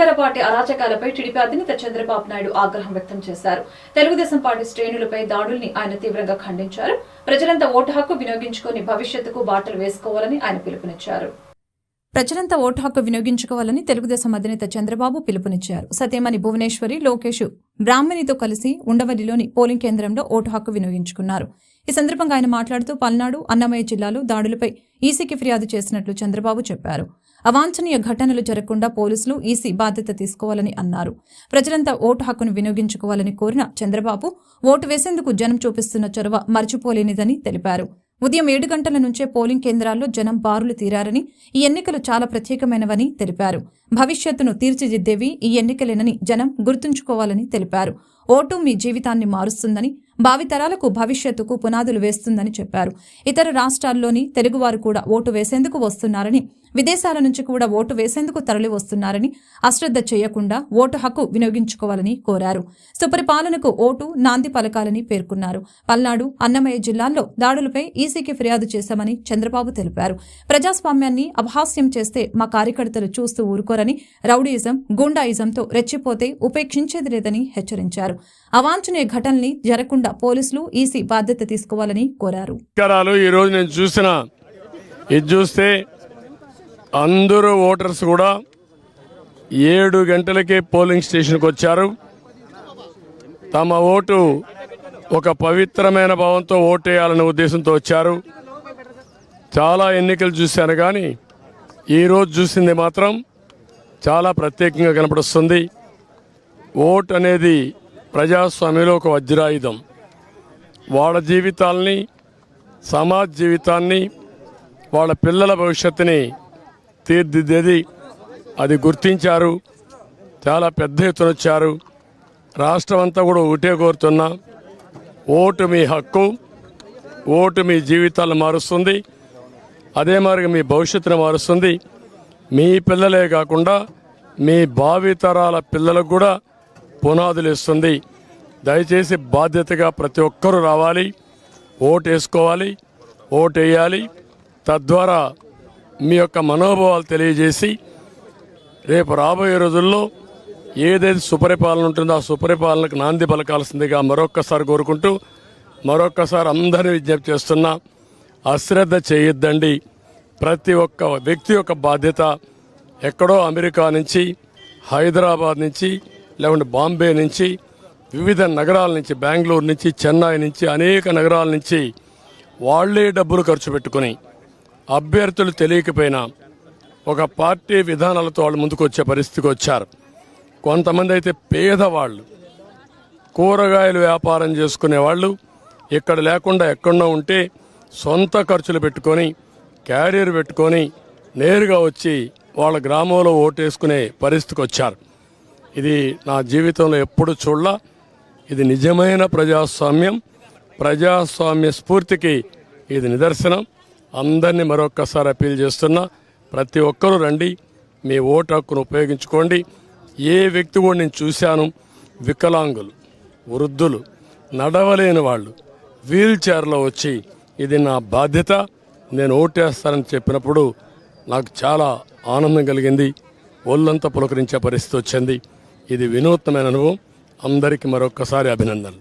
అధికార party అరాచకాలపై TDP అధినేత చంద్రబాబు నాయుడు ఆగ్రహం వ్యక్తం చేశారు. తెలుగుదేశం పార్టీ శ్రేణులపై దాడుల్ని ఆయన తీవ్రంగా ఖండించారు. ప్రజలంతా ఓటు హక్కు వినియోగించుకుని భవిష్యత్తుకు బాటలు వేసుకోవాలని ఆయన పిలుపునిచ్చారు. ప్రజలంతా ఓటు హక్కు వినియోగించుకోవాలని తెలుగుదేశం అధినేత చంద్రబాబు పిలుపునిచ్చారు. సతీమణి భువనేశ్వరి, లోకేష్ బ్రాహ్మణితో కలిసి ఉండవల్లిలోని పోలింగ్ కేంద్రంలో ఓటు హక్కు వినియోగించుకున్నారు. ఈ సందర్భంగా ఆయన మాట్లాడుతూ పల్నాడు, అన్నమయ్య జిల్లాలో దాడులపై ఈసీకి ఫిర్యాదు చేసినట్లు చంద్రబాబు చెప్పారు. అవాంఛనీయ ఘటనలు జరగకుండా పోలీసులు, ఈసీ బాధ్యత తీసుకోవాలని అన్నారు. ప్రజలంతా ఓటు హక్కును వినియోగించుకోవాలని కోరిన చంద్రబాబు ఓటు వేసేందుకు జనం చూపిస్తున్న చొరవ మర్చిపోలేనిదని తెలిపారు. ఉదయం 7 గంటల నుంచే పోలింగ్ కేంద్రాల్లో జనం బారులు తీరారని, ఈ ఎన్నికలు చాలా ప్రత్యేకమైనవని తెలిపారు. భవిష్యత్తును తీర్చిదిద్దేవి ఈ ఎన్నికలేనని జనం గుర్తుంచుకోవాలని తెలిపారు. ఓటు మీ జీవితాన్ని మారుస్తుందని, భావితరాలకు భవిష్యత్తుకు పునాదులు వేస్తుందని చెప్పారు. ఇతర రాష్ట్రాల్లోని తెలుగువారు కూడా ఓటు వేసేందుకు వస్తున్నారని, విదేశాల నుంచి కూడా ఓటు వేసేందుకు తరలి వస్తున్నారని, అశ్రద్ధ చేయకుండా ఓటు హక్కు వినియోగించుకోవాలని కోరారు. సుపరిపాలనకు ఓటు నాంది పలకాలని పేర్కొన్నారు. పల్నాడు, అన్నమయ్య జిల్లాల్లో దాడులపై ఈసీకి ఫిర్యాదు చేశామని చంద్రబాబు తెలిపారు. ప్రజాస్వామ్యాన్ని అపహాస్యం చేస్తే మా కార్యకర్తలు చూస్తూ ఊరుకోరని, రౌడీయిజం, గూండాయిజంతో రెచ్చిపోతే ఉపేక్షించేది లేదని హెచ్చరించారు. అవాంఛనీయ ఘటనల్ని జరగకుండా పోలీసులు, ఈసీ బాధ్యత తీసుకోవాలని కోరారు. అందరూ ఓటర్స్ కూడా 7 గంటలకే పోలింగ్ స్టేషన్కి వచ్చారు. తమ ఓటు ఒక పవిత్రమైన భావంతో ఓటేయాలనే ఉద్దేశంతో వచ్చారు. చాలా ఎన్నికలు చూశాను, కానీ ఈరోజు చూసింది మాత్రం చాలా ప్రత్యేకంగా కనపడుస్తుంది. ఓటు అనేది ప్రజాస్వామ్యంలో ఒక వజ్రాయుధం. వాళ్ళ జీవితాల్ని, సమాజ జీవితాన్ని, వాళ్ళ పిల్లల భవిష్యత్తుని తీర్చిదిద్దేది. అది గుర్తించారు. చాలా పెద్ద ఎత్తున వచ్చారు. రాష్ట్రం అంతా కూడా ఒకటే కోరుతున్నా, ఓటు మీ హక్కు, ఓటు మీ జీవితాలను మారుస్తుంది. అదే మరి మీ భవిష్యత్తును మారుస్తుంది. మీ పిల్లలే కాకుండా మీ భావితరాల పిల్లలకు కూడా పునాదులు ఇస్తుంది. దయచేసి బాధ్యతగా ప్రతి ఒక్కరూ రావాలి, ఓటు వేసుకోవాలి, ఓటు వేయాలి. తద్వారా మీ యొక్క మనోభావాలు తెలియజేసి రేపు రాబోయే రోజుల్లో ఏదైతే సుపరిపాలన ఉంటుందో ఆ సుపరిపాలనకు నాంది పలకాల్సిందిగా మరొక్కసారి కోరుకుంటూ, మరొక్కసారి అందరినీ విజ్ఞప్తి చేస్తున్నా, అశ్రద్ధ చేయొద్దండి. ప్రతి ఒక్క వ్యక్తి యొక్క బాధ్యత. ఎక్కడో అమెరికా నుంచి, హైదరాబాద్ నుంచి, లేకుంటే బాంబే నుంచి, వివిధ నగరాల నుంచి, బెంగళూరు నుంచి, చెన్నై నుంచి, అనేక నగరాల నుంచి వాళ్లే డబ్బులు ఖర్చు పెట్టుకుని అభ్యర్థులు తెలియకపోయినా ఒక పార్టీ విధానాలతో వాళ్ళు ముందుకు వచ్చే పరిస్థితికి వచ్చారు. కొంతమంది అయితే పేదవాళ్ళు, కూరగాయలు వ్యాపారం చేసుకునే వాళ్ళు, ఇక్కడ లేకుండా ఎక్కడో ఉంటే సొంత ఖర్చులు పెట్టుకొని, క్యారియర్ పెట్టుకొని నేరుగా వచ్చి వాళ్ళ గ్రామంలో ఓటేసుకునే పరిస్థితికి వచ్చారు. ఇది నా జీవితంలో ఎప్పుడు చూడలా. ఇది నిజమైన ప్రజాస్వామ్యం, ప్రజాస్వామ్య స్ఫూర్తికి ఇది నిదర్శనం. అందరినీ మరొక్కసారి అప్పీల్ చేస్తున్నా, ప్రతి ఒక్కరూ రండి, మీ ఓటు హక్కును ఉపయోగించుకోండి. ఏ వ్యక్తి కూడా నేను చూశాను, వికలాంగులు, వృద్ధులు, నడవలేని వాళ్ళు వీల్ చైర్లో వచ్చి ఇది నా బాధ్యత, నేను ఓటేస్తానని చెప్పినప్పుడు నాకు చాలా ఆనందం కలిగింది. ఒళ్ళంతా పులకరించే పరిస్థితి వచ్చింది. ఇది వినూత్నమైన అనుభవం. అందరికీ మరొక్కసారి అభినందనలు.